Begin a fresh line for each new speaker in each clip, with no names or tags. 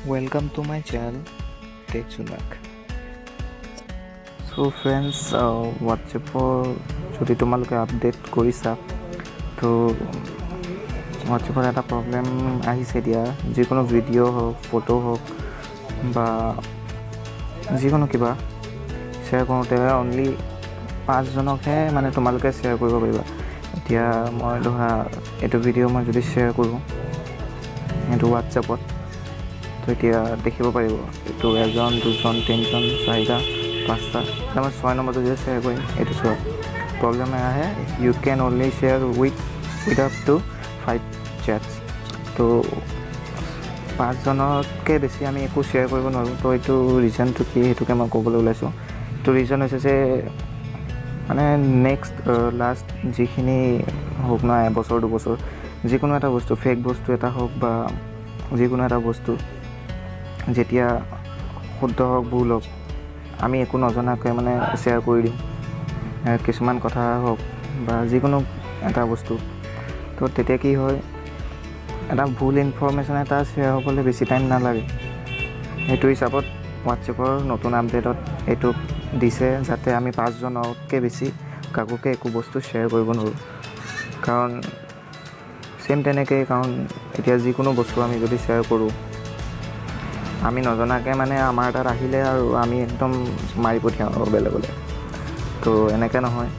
Welcome to my channel Tech Sunak. So friends, WhatsAppৰ যদি তোমালোকে update কৰিছা তো WhatsAppৰ এটা প্ৰব্লেম আহিছে এতিয়া যিকোনো ভিডিঅ' হওক ফটো হওক বা যিকোনো কিবা শ্বেয়াৰ কৰোঁতে অনলি 5 জনকহে মানে তোমালোকে শ্বেয়াৰ কৰিব পাৰিবা। এতিয়া মই ধৰা এইটো ভিডিঅ' মই যদি শ্বেয়াৰ কৰোঁ এইটো WhatsAppত তো এতিয়া দেখিব পাৰিব এইটো 1 জন 2 জন 3 জন 4টা 5টা এতিয়া মই 6 নম্বৰটো যে শ্বেয়াৰ কৰিম এইটো চোৱা প্ৰব্লেম আহে you can only share with up to 5 sets. তো 5 জনতকৈ বেছি আমি একো শ্বেয়াৰ কৰিব নোৱাৰোঁ। তো এইটো ৰিজনটো কি সেইটোকে মই ক'বলৈ ওলাইছোঁ। তো ৰিজন হৈছে যে মানে নেক্সট লাষ্ট যিখিনি হওক না এবছৰ 2 বছৰ যিকোনো এটা বস্তু ফেক বস্তু এটা হওক বা যিকোনো এটা বস্তু যেতিয়া শুদ্ধ হওক ভুল হওক আমি একো নজনাকৈ মানে শ্বেয়াৰ কৰি দিওঁ কিছুমান কথা হওক বা যিকোনো এটা বস্তু। তো তেতিয়া কি হয় এটা ভুল ইনফৰমেশ্যন এটা শ্বেয়াৰ হ'বলৈ বেছি টাইম নালাগে। সেইটো হিচাপত হোৱাটছএপৰ নতুন আপডেটত এইটো দিছে যাতে আমি 5 জনতকৈ বেছি কাকোকে একো বস্তু শ্বেয়াৰ কৰিব নোৱাৰোঁ। কাৰণ চেম তেনেকৈ কাৰণ এতিয়া যিকোনো বস্তু আমি যদি শ্বেয়াৰ কৰোঁ আমি নজনাকৈ মানে আমাৰ তাত আহিলে আৰু আমি একদম মাৰি পঠিয়াওঁ বেলেগলৈ। তো এনেকৈ নহয়,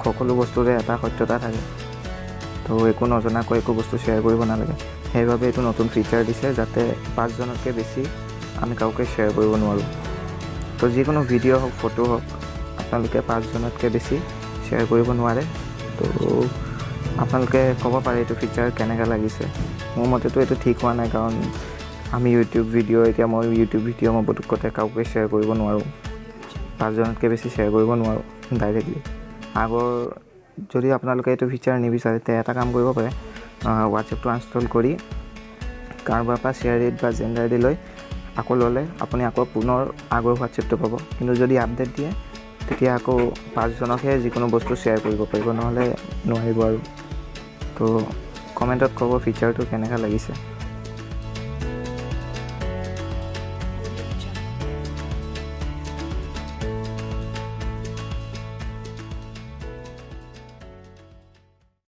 সকলো বস্তুৰে এটা সত্যতা থাকে। তো একো নজনাকৈ একো বস্তু শ্বেয়াৰ কৰিব নালাগে। সেইবাবে এইটো নতুন ফিচাৰ দিছে যাতে 5 জনতকৈ বেছি আমি কাউকে শ্বেয়াৰ কৰিব নোৱাৰোঁ। তো যিকোনো ভিডিঅ' হওক ফটো হওক আপোনালোকে 5 জনতকৈ বেছি শ্বেয়াৰ কৰিব নোৱাৰে। তো আপোনালোকে ক'ব পাৰে এইটো ফিচাৰ কেনেকৈ লাগিছে। মোৰ মতেতো এইটো ঠিক হোৱা নাই কাৰণ আমি ইউটিউব ভিডিঅ' মই পুতুকতে কাউকে শ্বেয়াৰ কৰিব নোৱাৰোঁ। 5 জনতকৈ বেছি শ্বেয়াৰ কৰিব নোৱাৰোঁ ডাইৰেক্টলি। আগৰ যদি আপোনালোকে এইটো ফিচাৰ নিবিচাৰে তে এটা কাম কৰিব পাৰে, হোৱাটছএপটো আনইনষ্টল কৰি কাৰোবাৰ পৰা শ্বেয়াৰ ৰেট বা জেণ্ডাৰ দি লৈ আকৌ ল'লে আপুনি আকৌ পুনৰ আগৰ হোৱাটছএপটো পাব। কিন্তু যদি আপডেট দিয়ে তেতিয়া আকৌ 5 জনকহে যিকোনো বস্তু শ্বেয়াৰ কৰিব পাৰিব, নহ'লে নোৱাৰিব আৰু। তো কমেণ্টত ক'ব ফিচাৰটো কেনেকৈ লাগিছে।